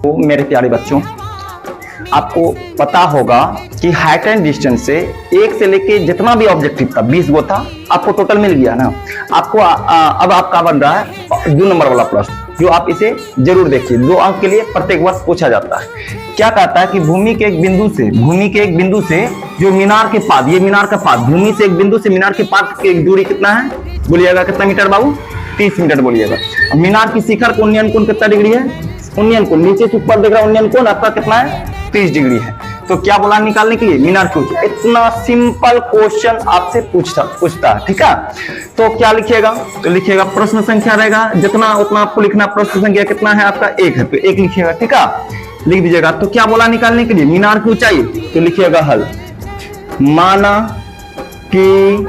तो मेरे प्यारे बच्चों, आपको पता होगा कि हाइट एंड डिस्टेंस से एक से लेके जितना भी ऑब्जेक्टिव था 20 गो था, आपको टोटल मिल गया ना। आपको अब आपका बन रहा है 2 नंबर वाला प्रश्न, जो आप इसे जरूर देखिए। 2 अंक के लिए प्रत्येक वर्ष पूछा जाता है। क्या कहता है कि भूमि के एक बिंदु से जो मीनार के पाद, ये मीनार का पाद, भूमि से एक बिंदु से मीनार के पाद की दूरी कितना है? बोलिएगा कितना मीटर बाबू? 30 मीटर बोलिएगा। मीनार की शिखर को उन्नयन कोण कितना डिग्री है? उन्नयन कोण नीचे से ऊपर देख रहा उन्नयन कोण आपका कितना है? 30 डिग्री है। तो क्या बोला निकालने के लिए? मीनार की ऊंचाई। इतना सिंपल क्वेश्चन आपसे पूछता है, ठीक है। तो क्या लिखिएगा? तो लिखिएगा प्रश्न संख्या रहेगा जितना उतना आपको लिखना। प्रश्न संख्या कितना है आपका? 1 है, तो 1 लिखिएगा, ठीक है, लिख दीजिएगा। तो क्या बोला निकालने के लिए? मीनार की ऊंचाई। तो लिखिएगा हल, माना कि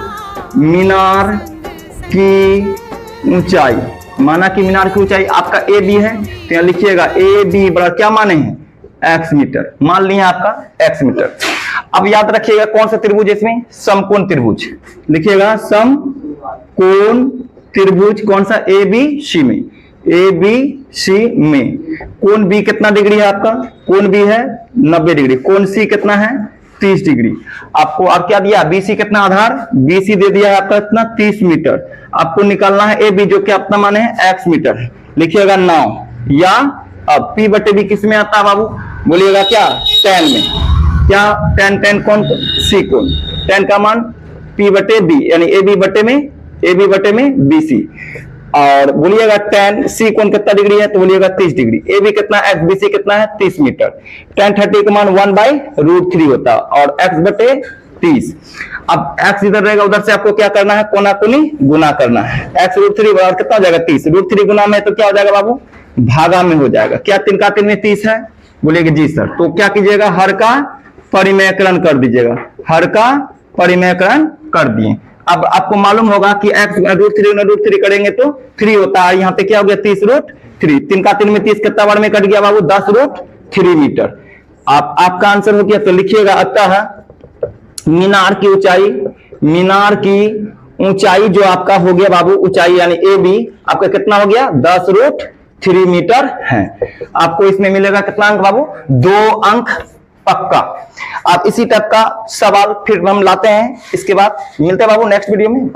मीनार की ऊंचाई, माना कि मीनार की ऊंचाई आपका ए बी है, तो यहाँ लिखिएगा ए बी बड़ा क्या माने हैं? x मीटर मान लिया आपका x मीटर। अब याद रखिएगा कौन सा त्रिभुज इसमें? समकोण त्रिभुज। लिखिएगा समकोण त्रिभुज कौन सा? ए बी सी में, ए बी सी में कोण बी कितना डिग्री है आपका? कोण बी है 90 डिग्री। कोण सी कितना है? 30 डिग्री। आपको अब क्या दिया? बीसी कितना आधार? बीसी दे दिया है आपका इतना 30 मीटर। आपको निकालना है ए बी जो कि अपना माने है x मीटर। लिखिएगा 9 या अब p बटे बी किस में आता है बाबू? बोलिएगा क्या? tan में। क्या tan कौन? सी कोण। tan का मान p बटे बी यानी ए बी बटे में bc। और बोलिएगा tan c कोण कितना डिग्री है? तो बोलिएगा 30 डिग्री। ए बी कितना? x bc कितना है? 30 मीटर। tan 30 का मान 1/√3 होता है और x बटे 30। अब x इधर रहेगा, उधर से आपको क्या करना है? कोना कोनी गुना करना है। x √3 बराबर कितना हो जाएगा? 30। √3 गुना में तो क्या हो जाएगा बाबू? भागा में हो जाएगा। क्या 3 का 3 में 30 है? बोलेंगे जी सर। तो क्या कीजिएगा? हर का परिमेयकरण कर दीजिएगा। हर का परिमेयकरण कर दिए। अब आपको मालूम होगा कि x √3 करेंगे तो 3 होता है। यहाँ पे क्या हो गया? 30√3। 3 का 3 में 30 कितना बार में कट गया बाबू? 10√3 मीटर। आपका आंसर हो गया। तो लिखिएगा अतः मीनार की ऊंचाई जो आपका हो गया बाबू, ऊंचाई यानी ए बी आपका कितना हो गया? 10√3 मीटर है। आपको इसमें मिलेगा कितना अंक बाबू? 2 अंक पक्का। आप इसी टाइप का सवाल फिर हम लाते हैं। इसके बाद मिलते हैं बाबू नेक्स्ट वीडियो में।